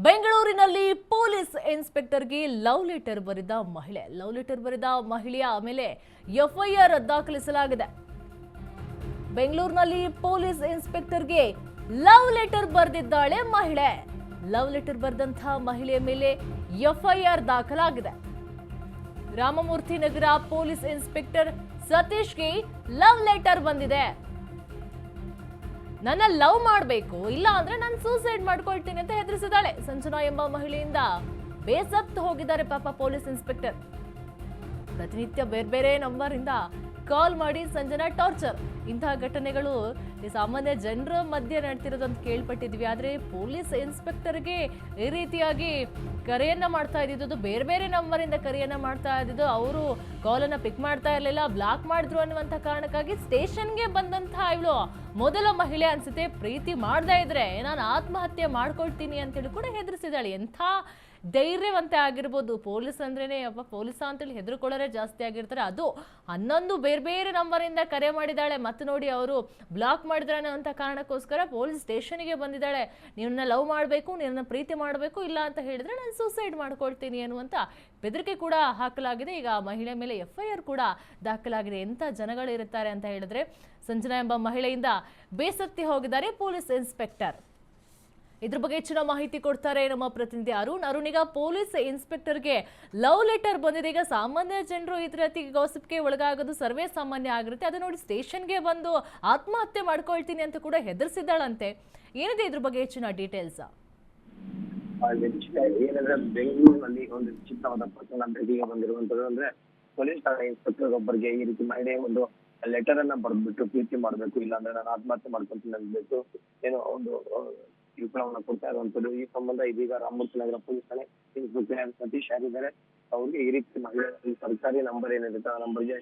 ಬೆಂಗಳೂರಿನಲ್ಲಿ police ಇನ್ಸ್ಪೆಕ್ಟರ್ಗೆ love letter ಬರೆದ ಮಹಿಳೆಯ ಮೇಲೆ ಎಫ್ಐಆರ್ ದಾಖಲಿಸಲಾಗಿದೆ. ಬೆಂಗಳೂರಿನಲ್ಲಿ ಪೊಲೀಸ್ ಇನ್ಸ್ಪೆಕ್ಟರ್ಗೆ ಲವ್ ಲೆಟರ್ ಬರೆದಿದ್ದಾಳೆ ಮಹಿಳೆ. ಲವ್ ಲೆಟರ್ ಬರೆದಂತಹ ಮಹಿಳೆಯ ಮೇಲೆ ಎಫ್ಐಆರ್ ದಾಖಲಾಗಿದೆ. Ramamurthy Nagar police inspector ಸತೀಶ್ಗೆ love letter ಬಂದಿದೆ. ನನ್ನ ಲವ್ ಮಾಡಬೇಕು, ಇಲ್ಲ ಅಂದ್ರೆ ನಾನು ಸೂಸೈಡ್ ಮಾಡ್ಕೊಳ್ತೀನಿ ಅಂತ ಹೆದರಿಸಿದಾಳೆ. ಸಂಜನಾ ಎಂಬ ಮಹಿಳೆಯಿಂದ ಬೇಸತ್ತು ಹೋಗಿದ್ದಾರೆ ಪಾಪ ಪೊಲೀಸ್ ಇನ್ಸ್ಪೆಕ್ಟರ್. ಪ್ರತಿನಿತ್ಯ ಬೇರೆ ಬೇರೆ ನಂಬರ್ ಇಂದ ಕಾಲ್ ಮಾಡಿ ಸಂಜನಾ ಟಾರ್ಚರ್. ಇಂತಹ ಘಟನೆಗಳು ಸಾಮಾನ್ಯ ಜನರ ಮಧ್ಯೆ ನಡ್ತಿರೋದು ಅಂತ ಕೇಳ್ಪಟ್ಟಿದ್ವಿ. ಆದ್ರೆ ಪೊಲೀಸ್ ಇನ್ಸ್ಪೆಕ್ಟರ್ಗೆ ಈ ರೀತಿಯಾಗಿ ಕರೆಯನ್ನ ಮಾಡ್ತಾ ಇದ್ದಿದ್ದು, ಬೇರೆ ಬೇರೆ ನಂಬರ್ ಇಂದ ಕರೆಯನ್ನ ಮಾಡ್ತಾ ಇದ್ದಿದ್ದು, ಅವರು ಕಾಲನ್ನ ಪಿಕ್ ಮಾಡ್ತಾ ಇರಲಿಲ್ಲ, ಬ್ಲಾಕ್ ಮಾಡಿದ್ರು ಅನ್ನುವಂಥ ಕಾರಣಕ್ಕಾಗಿ ಸ್ಟೇಷನ್ಗೆ ಬಂದಂತಹ ಇವಳು ಮೊದಲ ಮಹಿಳೆ ಅನ್ಸುತ್ತೆ. ಪ್ರೀತಿ ಮಾಡದೇ ಇದ್ರೆ ನಾನು ಆತ್ಮಹತ್ಯೆ ಮಾಡ್ಕೊಳ್ತೀನಿ ಅಂತೇಳಿ ಕೂಡ ಹೆದರಿಸಿದಾಳೆ. ಎಂಥ ಧೈರ್ಯವಂತೆ ಆಗಿರ್ಬೋದು. ಪೊಲೀಸ್ ಅಂದ್ರೇನೆ ಪೊಲೀಸ ಅಂತೇಳಿ ಹೆದರ್ಕೊಳ್ಳೋರೆ ಜಾಸ್ತಿ ಆಗಿರ್ತಾರೆ. ಅದು 11 ಬೇರೆ ಬೇರೆ ನಂಬರಿಂದ ಕರೆ ಮಾಡಿದಾಳೆ. ಮತ್ತೆ ನೋಡಿ ಅವರು ಬ್ಲಾಕ್ ಮಾಡಿದಾನೆ ಅಂತ ಕಾರಣಕ್ಕೋಸ್ಕರ ಪೊಲೀಸ್ ಸ್ಟೇಷನ್ಗೆ ಬಂದಿದ್ದಾಳೆ. ನೀವನ್ನ ಲವ್ ಮಾಡಬೇಕು, ನೀವನ್ನ ಪ್ರೀತಿ ಮಾಡಬೇಕು, ಇಲ್ಲ ಅಂತ ಹೇಳಿದ್ರೆ ನಾನು ಸೂಸೈಡ್ ಮಾಡ್ಕೊಳ್ತೀನಿ ಅನ್ನುವಂಥ ಬೆದರಿಕೆ ಕೂಡ ಹಾಕಲಾಗಿದೆ. ಈಗ ಮಹಿಳೆ ಮೇಲೆ ಎಫ್ಐಆರ್ ಕೂಡ ದಾಖಲಾಗಿದೆ. ಎಂಥ ಜನಗಳಿರುತ್ತಾರೆ ಅಂತ ಹೇಳಿದ್ರೆ ಸಂಜನಾ ಎಂಬ ಮಹಿಳೆಯಿಂದ ಬೇಸತ್ತಿ ಹೋಗಿದ್ದಾರೆ ಪೊಲೀಸ್ ಇನ್ಸ್ಪೆಕ್ಟರ್. ಇದ್ರ ಬಗ್ಗೆ ಹೆಚ್ಚಿನ ಮಾಹಿತಿ ಕೊಡ್ತಾರೆ ನಮ್ಮ ಪ್ರತಿನಿಧಿ ಅರುಣ್. ಈಗ ಪೊಲೀಸ್ ಇನ್ಸ್ಪೆಕ್ಟರ್ಗೆ ಲವ್ ಲೆಟರ್ ಬಂದಿದೆ. ಈಗ ಸಾಮಾನ್ಯ ಜನರು ಈ ರೀತಿ ಗಾಸಿಪ್ಗೆ ಒಳಗಾಗೋದು ಸರ್ವೇ ಸಾಮಾನ್ಯ ಆಗಿರುತ್ತೆ. ಅದು ನೋಡಿ ಸ್ಟೇಷನ್ಗೆ ಬಂದು ಆತ್ಮಹತ್ಯೆ ಮಾಡ್ಕೊಳ್ತೀನಿ ಅಂತ ಕೂಡ ಹೆದರ್ಸಿದ್ದಾಳಂತೆ. ಏನಿದೆ ಇದ್ರ ಬಗ್ಗೆ ಹೆಚ್ಚಿನ ಡೀಟೇಲ್ಸ್? ಏನಂದ್ರೆ ಬೆಂಗಳೂರಿನಲ್ಲಿ ಒಂದು ವಿಚಿತ್ರವಾದ ಪ್ರಕರಣ ಬೆಳಕಿಗೆ ಬಂದಿರುವಂತದ್ದು. ಅಂದ್ರೆ ಪೊಲೀಸ್ ಠಾಣೆ ಇನ್ಸ್ಪೆಕ್ಟರ್ ಒಬ್ಬರಿಗೆ ಈ ರೀತಿ ಮಹಿಳೆ ಒಂದು ಲೆಟರ್ ಅನ್ನ ಬರೆದ್ಬಿಟ್ಟು ಪ್ರೀತಿ ಮಾಡ್ಬೇಕು, ಇಲ್ಲಾಂದ್ರೆ ನಾನು ಆತ್ಮಹತ್ಯೆ ಮಾಡ್ಕೊಂತೀನಿ ಅಂದ್ಬಿಟ್ಟು ಏನೋ ಒಂದು ವಿಫಲವನ್ನ ಕೊಡ್ತಾ ಇರುವಂತದ್ದು. ಈ ಸಂಬಂಧ ಇದೀಗ ರಾಮಮೂರ್ತಿ ನಗರ ಪೊಲೀಸ್ ಠಾಣೆ ಇನ್ಸ್ಪೆಕ್ಟರ್ ಸತೀಶ್ ಯಾರಿದ್ದಾರೆ ಅವ್ರಿಗೆ ಈ ರೀತಿ ಮಹಿಳೆ ಸರ್ಕಾರಿ ನಂಬರ್ ಏನಿರುತ್ತೆ ಆ ನಂಬರ್ಗೆ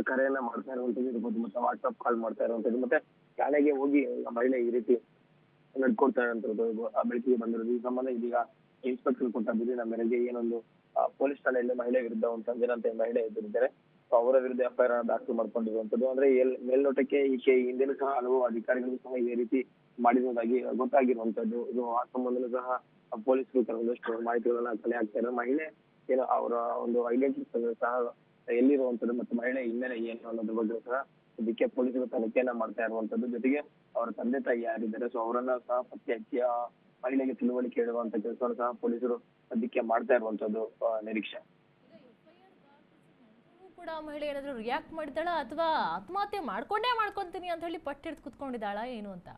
ಕರೆಯನ್ನ ಮಾಡ್ತಾ ಇರುವಂತದ್ದು ಇರ್ಬೋದು, ಮತ್ತೆ ವಾಟ್ಸ್ಆಪ್ ಕಾಲ್ ಮಾಡ್ತಾ ಇರುವಂತದ್ದು, ಮತ್ತೆ ಠಾಣೆಗೆ ಹೋಗಿ ಮಹಿಳೆ ಈ ರೀತಿ ನಡ್ಕೊಳ್ತಾ ಇರುವಂತದ್ದು ಬೆಳಕಿಗೆ ಬಂದಿರೋದು. ಈ ಸಂಬಂಧ ಇದೀಗ ಇನ್ಸ್ಪೆಕ್ಟರ್ ಕೊಟ್ಟ ದೂರಿನ ಮೇರೆಗೆ ಏನೊಂದು ಪೊಲೀಸ್ ಠಾಣೆಯಲ್ಲಿ ಮಹಿಳೆ ವಿರುದ್ಧ ಒಂದು ಸಂಜನಂತೆ ಮಹಿಳೆ ಎದುರಿದ್ದಾರೆ. ಅವರ ವಿರುದ್ಧ ಎಫ್ಐಆರ್ ದಾಖಲು ಮಾಡ್ಕೊಂಡಿರುವಂತದ್ದು. ಅಂದ್ರೆ ಮೇಲ್ನೋಟಕ್ಕೆ ಈಕೆ ಹಿಂದೆನೂ ಸಹ ಹಲವು ಅಧಿಕಾರಿಗಳು ಸಹ ಇದೇ ರೀತಿ ಮಾಡಿರುವುದಾಗಿ ಗೊತ್ತಾಗಿರುವಂತದ್ದು. ಇದು ಆ ಸಂಬಂಧನೂ ಸಹ ಪೊಲೀಸರು ಕೆಲವೊಂದಷ್ಟು ಮಾಹಿತಿಗಳನ್ನ ಕಲೆ ಹಾಕ್ತಾ ಇದ್ದಾರೆ. ಮಹಿಳೆ ಏನು ಅವರ ಒಂದು ಐಡೆಂಟಿಟಿ ಸಹ ಎಲ್ಲಿರುವಂತದ್ದು ಮತ್ತು ಮಹಿಳೆ ಹಿನ್ನೆಲೆ ಏನು ಅನ್ನೋದ್ರ ಬಗ್ಗೆ ಸಹ ಇದಕ್ಕೆ ಪೊಲೀಸರು ತನಿಖೆಯನ್ನ ಮಾಡ್ತಾ ಇರುವಂತದ್ದು. ಜೊತೆಗೆ ಅವರ ತಂದೆ ತಾಯಿ ಯಾರಿದ್ದಾರೆ ಸೊ ಅವರನ್ನ ಸಹ ಪತ್ತೆ ಹಚ್ಚಿ ಆ ಮಹಿಳೆಗೆ ತಿಳುವಳಿಕೆ ಹೇಳುವಂತ ಕೆಲಸವನ್ನು ಸಹ ಪೊಲೀಸರು ಸದ್ಯಕ್ಕೆ ಮಾಡ್ತಾ ಇರುವಂತದ್ದು ನಿರೀಕ್ಷೆ. ಕೂಡ ಮಹಿಳೆ ಏನಾದ್ರು ರಿಯಾಕ್ಟ್ ಮಾಡಿದಾಳ ಅಥವಾ ಆತ್ಮಹತ್ಯೆ ಮಾಡ್ಕೊಂತೀನಿ ಅಂತ ಹೇಳಿ ಪಟ್ಟಿಡ್ದು ಕುತ್ಕೊಂಡಿದ್ದಾಳ ಏನು ಅಂತ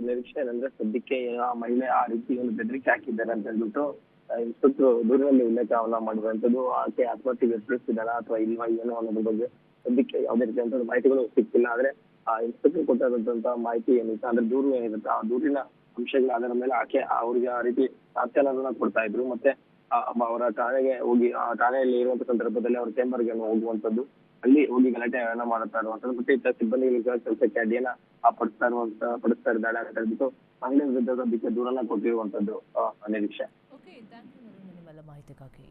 ನಿರೀಕ್ಷೆ ಏನಂದ್ರೆ ಸದ್ಯಕ್ಕೆ ಆ ಮಹಿಳೆ ಆ ರೀತಿ ಒಂದು ಬೆದರಿಕೆ ಹಾಕಿದ್ದಾರೆ ಅಂತ ಹೇಳ್ಬಿಟ್ಟು ಇನ್ಸ್ಪೆಕ್ಟರ್ ದೂರಿನಲ್ಲಿ ಉಲ್ಲೇಖವನ್ನ ಮಾಡಿರುವಂತದ್ದು. ಆಕೆ ಆತ್ಮಹತ್ಯೆಗೆ ಯತ್ನಿಸ್ತಿದ್ದಾಳ ಅಥವಾ ಇಲ್ವಾ ಏನೋ ಅನ್ನೋದ್ರ ಬಗ್ಗೆ ಸದ್ಯಕ್ಕೆ ಯಾವುದೇ ರೀತಿಯಂತ ಮಾಹಿತಿಗಳು ಸಿಕ್ತಿಲ್ಲ. ಆದ್ರೆ ಆ ಇನ್ಸ್ಪೆಕ್ಟರ್ ಕೊಟ್ಟಿರುವಂತಹ ಮಾಹಿತಿ ಏನಿತ್ತು ಅಂದ್ರೆ ದೂರು ಏನಿರುತ್ತೆ ಆ ದೂರಿನ ಅಂಶಗಳ ಅದರ ಮೇಲೆ ಆಕೆ ಅವ್ರಿಗೆ ಆ ರೀತಿ ಸಾಂತ್ವನವನ್ನ ಕೊಡ್ತಾ ಇದ್ರು. ಮತ್ತೆ ಅವರ ಠಾಣೆಗೆ ಹೋಗಿ ಆ ಠಾಣೆಯಲ್ಲಿ ಇರುವಂತ ಸಂದರ್ಭದಲ್ಲಿ ಅವ್ರ ಚೇಂಬರ್ಗೆ ಹೋಗುವಂತದ್ದು, ಅಲ್ಲಿ ಹೋಗಿ ಗಲಾಟೆಯನ್ನ ಮಾಡುತ್ತಾ ಇರುವಂತದ್ದು, ಮತ್ತೆ ಇತ್ತ ಸಿಬ್ಬಂದಿಗಳ ಕೆಲಸಕ್ಕೆ ಅದೇನ ಪಡಿಸ್ತಾ ಇದ್ದಾಳೆ ಅಂತ ಹೇಳ್ಬಿಟ್ಟು ಮಹಿಳೆ ವಿರುದ್ಧ ಸದ್ಯಕ್ಕೆ ದೂರನ್ನ ಕೊಟ್ಟಿರುವಂತದ್ದು ನಿರೀಕ್ಷೆ. ಓಕೆ, ಥ್ಯಾಂಕ್ ಯು ನಿಮ್ಮೆಲ್ಲ ಮಾಹಿತಿಗಾಗಿ.